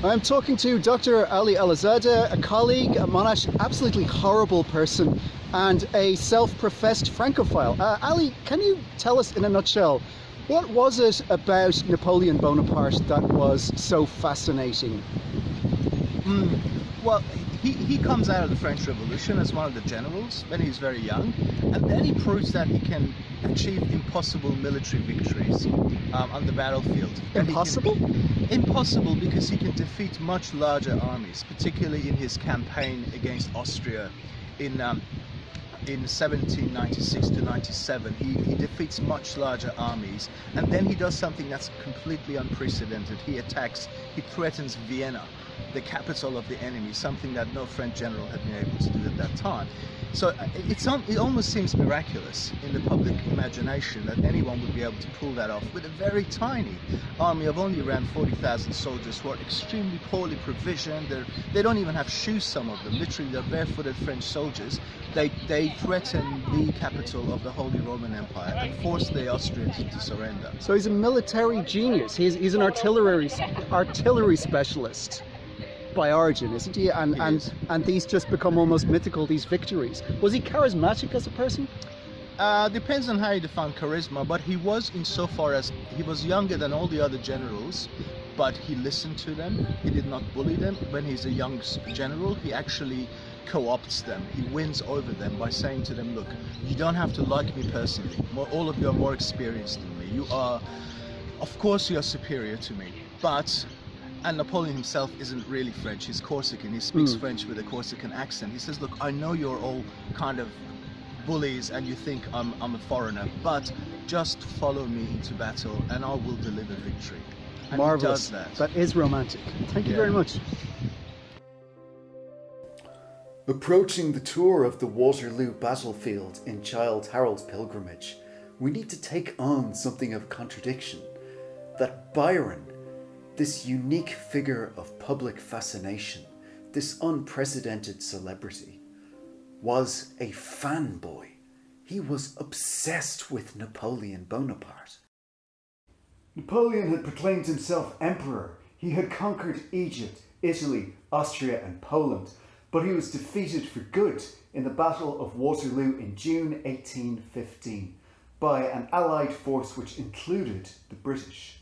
I'm talking to Dr. Ali Alizadeh, a colleague at Monash, absolutely horrible person, and a self-professed Francophile. Ali, can you tell us in a nutshell, what was it about Napoleon Bonaparte that was so fascinating? Well, he comes out of the French Revolution as one of the generals when he's very young, and then he proves that he can achieve impossible military victories on the battlefield. Impossible? Impossible because he can defeat much larger armies, particularly in his campaign against Austria in 1796 to 97. He defeats much larger armies, and then he does something that's completely unprecedented. He threatens Vienna, the capital of the enemy, something that no French general had been able to do at that time. So it almost seems miraculous in the public imagination that anyone would be able to pull that off with a very tiny army of only around 40,000 soldiers who are extremely poorly provisioned. They don't even have shoes, some of them. Literally, they're barefooted French soldiers. They threaten the capital of the Holy Roman Empire and force the Austrians to surrender. So he's a military genius. He's an artillery specialist by origin, isn't he? And these just become almost mythical, these victories. Was he charismatic as a person? Depends on how you define charisma, but he was, insofar as he was younger than all the other generals, but he listened to them. He did not bully them. When he's a young general, he actually co-opts them. He wins over them by saying to them, look, you don't have to like me personally. All of you are more experienced than me. You are, of course you are superior to me, but... And Napoleon himself isn't really French, he's Corsican. He speaks French with a Corsican accent. He says, look, I know you're all kind of bullies and you think I'm a foreigner, but just follow me into battle and I will deliver victory. And marvelous. He does that. That is romantic. Thank you very much. Approaching the tour of the Waterloo battlefield in Childe Harold's pilgrimage, we need to take on something of a contradiction. That Byron, this unique figure of public fascination, this unprecedented celebrity, was a fanboy. He was obsessed with Napoleon Bonaparte. Napoleon had proclaimed himself emperor. He had conquered Egypt, Italy, Austria and Poland, but he was defeated for good in the Battle of Waterloo in June 1815 by an Allied force which included the British.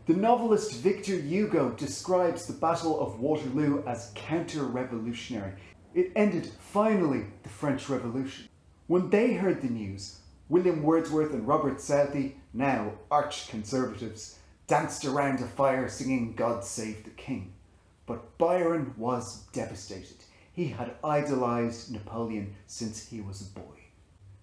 The novelist Victor Hugo describes the Battle of Waterloo as counter-revolutionary. It ended, finally, the French Revolution. When they heard the news, William Wordsworth and Robert Southey, now arch-conservatives, danced around a fire singing God Save the King. But Byron was devastated. He had idolised Napoleon since he was a boy.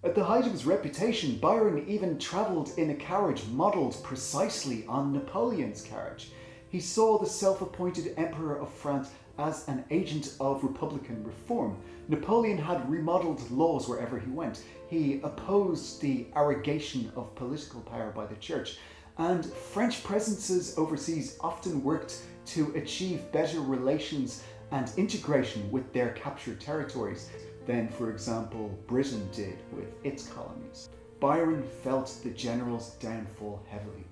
At the height of his reputation, Byron even travelled in a carriage modelled precisely on Napoleon's carriage. He saw the self-appointed Emperor of France as an agent of Republican reform. Napoleon had remodelled laws wherever he went. He opposed the arrogation of political power by the church, and French presences overseas often worked to achieve better relations and integration with their captured territories than, for example, Britain did with its colonies. Byron felt the general's downfall heavily.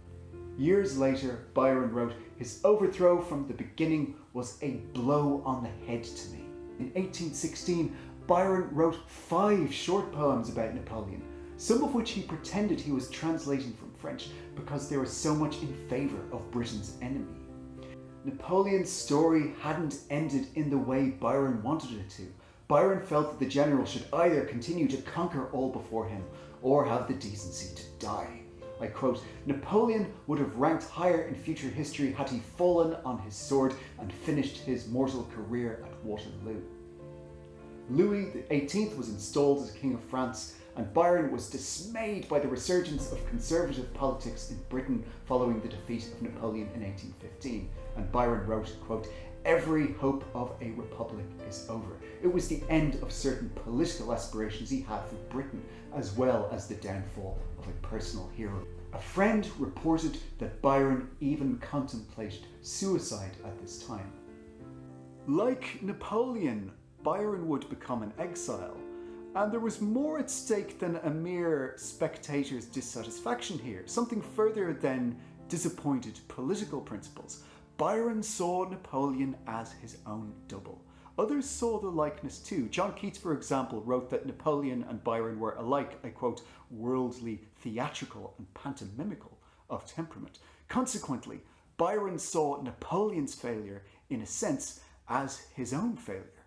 Years later, Byron wrote, "His overthrow from the beginning was a blow on the head to me." In 1816, Byron wrote 5 short poems about Napoleon, some of which he pretended he was translating from French because they were so much in favour of Britain's enemy. Napoleon's story hadn't ended in the way Byron wanted it to. Byron felt that the general should either continue to conquer all before him or have the decency to die. I quote, "Napoleon would have ranked higher in future history had he fallen on his sword and finished his mortal career at Waterloo." Louis XVIII was installed as King of France, and Byron was dismayed by the resurgence of conservative politics in Britain following the defeat of Napoleon in 1815. And Byron wrote, quote, "Every hope of a republic is over." It was the end of certain political aspirations he had for Britain, as well as the downfall of a personal hero. A friend reported that Byron even contemplated suicide at this time. Like Napoleon, Byron would become an exile, and there was more at stake than a mere spectator's dissatisfaction here, something further than disappointed political principles. Byron saw Napoleon as his own double. Others saw the likeness too. John Keats, for example, wrote that Napoleon and Byron were alike, I quote, worldly, theatrical and pantomimical of temperament. Consequently, Byron saw Napoleon's failure, in a sense, as his own failure.